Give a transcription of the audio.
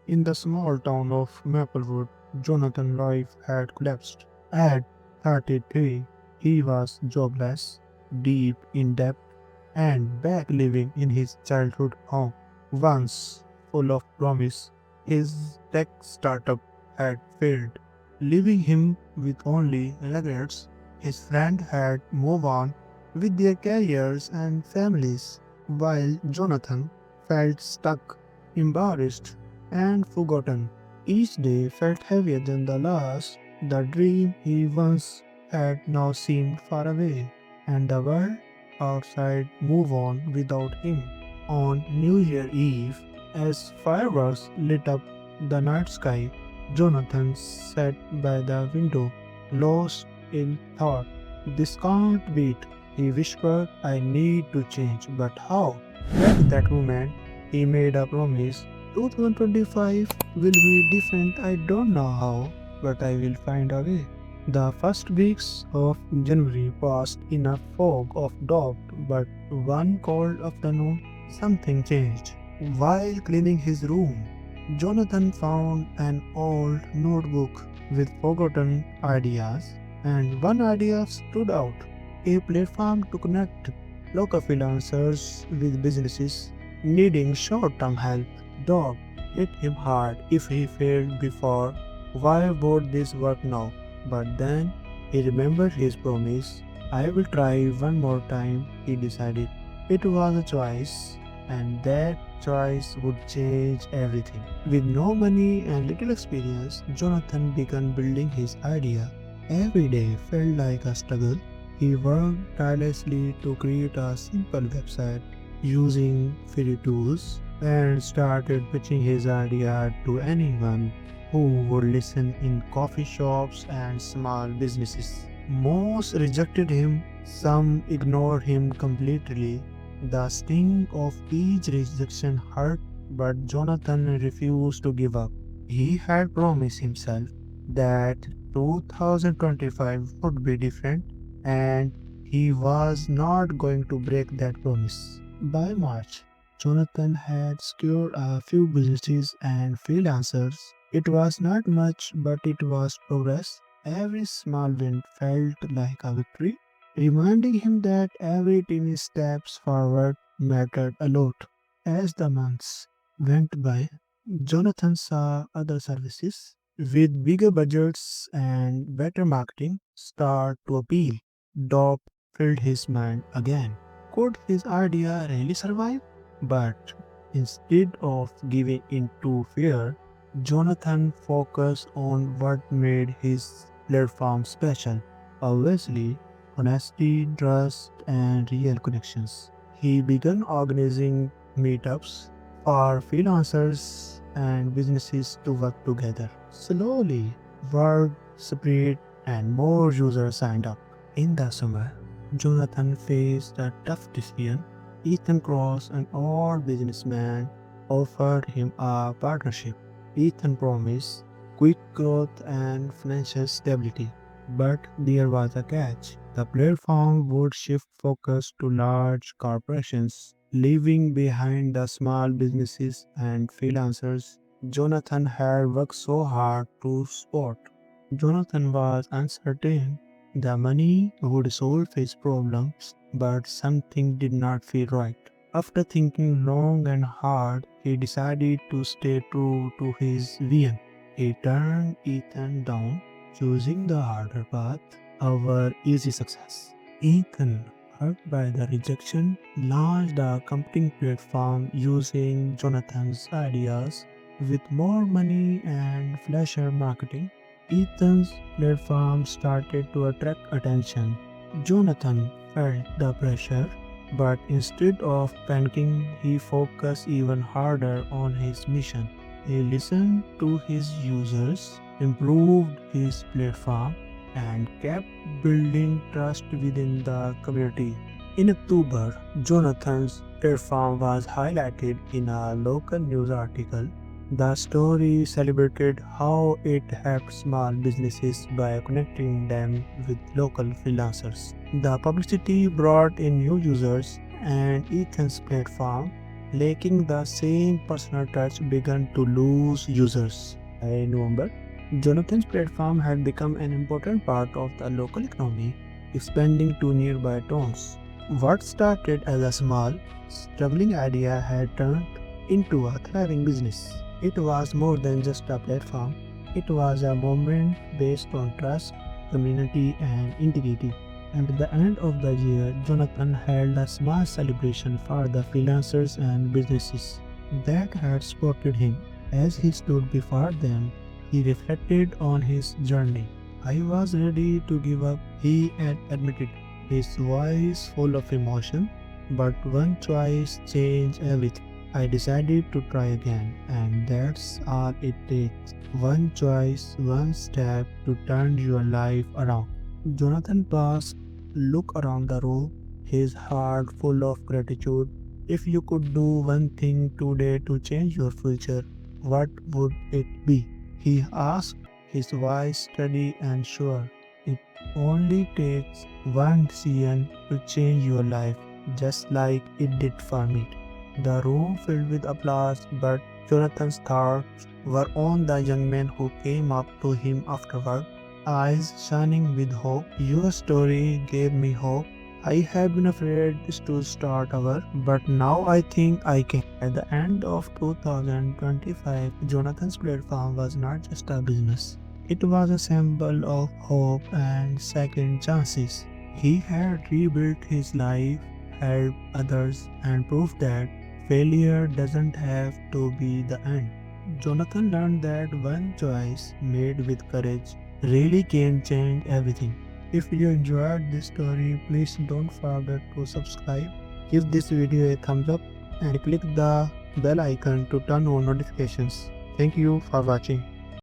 In the small town of Maplewood, Jonathan's life had collapsed. At 33, he was jobless, deep in debt, and back living in his childhood home. Once full of promise, his tech startup had failed, leaving him with only regrets. His friend had moved on with their careers and families, while Jonathan felt stuck, embarrassed, and forgotten. Each day felt heavier than the last. The dream he once had now seemed far away, and the world outside moved on without him. On New Year Eve, as fireworks lit up the night sky, Jonathan sat by the window, lost in thought. This can't wait, he whispered. I need to change, but how? At that moment, he made a promise. 2025 will be different, I don't know how, but I will find a way. The first weeks of January passed in a fog of doubt, but one cold afternoon, something changed. While cleaning his room, Jonathan found an old notebook with forgotten ideas, and one idea stood out: a platform to connect local freelancers with businesses needing short term help. Dog hit him hard. If he failed before, why would this work now? But then he remembered his promise. I will try one more time, he decided. It was a choice, and that choice would change everything. With no money and little experience, Jonathan began building his idea. Every day felt like a struggle. He worked tirelessly to create a simple website using free tools and started pitching his idea to anyone who would listen in coffee shops and small businesses. Most rejected him, some ignored him completely. The sting of each rejection hurt, but Jonathan refused to give up. He had promised himself that 2025 would be different, and he was not going to break that promise. By March, Jonathan had secured a few businesses and freelancers. It was not much, but it was progress. Every small win felt like a victory, reminding him that every tiny steps forward mattered a lot. As the months went by, Jonathan saw other services with bigger budgets and better marketing start to appeal. Doubt filled his mind again. Could his idea really survive? But instead of giving in to fear, Jonathan focused on what made his platform special. Obviously, honesty, trust, and real connections. He began organizing meetups for freelancers and businesses to work together. Slowly, word spread and more users signed up. In the summer, Jonathan faced a tough decision. Ethan Cross, an old businessman, offered him a partnership. Ethan promised quick growth and financial stability. But there was a catch. The platform would shift focus to large corporations, leaving behind the small businesses and freelancers Jonathan had worked so hard to support. Jonathan was uncertain. The money would solve his problems, but something did not feel right. After thinking long and hard, he decided to stay true to his vision. He turned Ethan down, choosing the harder path over easy success. Ethan, hurt by the rejection, launched a competing platform using Jonathan's ideas. With more money and flasher marketing, Ethan's platform started to attract attention. Jonathan felt the pressure, but instead of panicking, he focused even harder on his mission. He listened to his users, improved his platform, and kept building trust within the community. In October, Jonathan's platform was highlighted in a local news article. The story celebrated how it helped small businesses by connecting them with local freelancers. The publicity brought in new users, and Ethan's platform lacking the same personal touch, began to lose users. By November, Jonathan's platform had become an important part of the local economy, expanding to nearby towns. What started as a small, struggling idea had turned into a thriving business. It was more than just a platform, it was a movement based on trust, community, and integrity. And at the end of the year, Jonathan held a small celebration for the freelancers and businesses that had supported him. As he stood before them, he reflected on his journey. I was ready to give up, he had admitted, his voice full of emotion, but one choice changed everything. I decided to try again, and that's all it takes. One choice, one step to turn your life around. Jonathan paused, looked around the room, his heart full of gratitude. If you could do one thing today to change your future, what would it be? He asked, his voice steady and sure. It only takes one decision to change your life, just like it did for me. The room filled with applause, but Jonathan's thoughts were on the young man who came up to him afterward, eyes shining with hope. Your story gave me hope. I have been afraid to start over, but now I think I can. At the end of 2025, Jonathan's platform was not just a business. It was a symbol of hope and second chances. He had rebuilt his life, helped others, and proved that failure doesn't have to be the end. Jonathan learned that one choice made with courage really can change everything. If you enjoyed this story, please don't forget to subscribe, give this video a thumbs up, and click the bell icon to turn on notifications. Thank you for watching.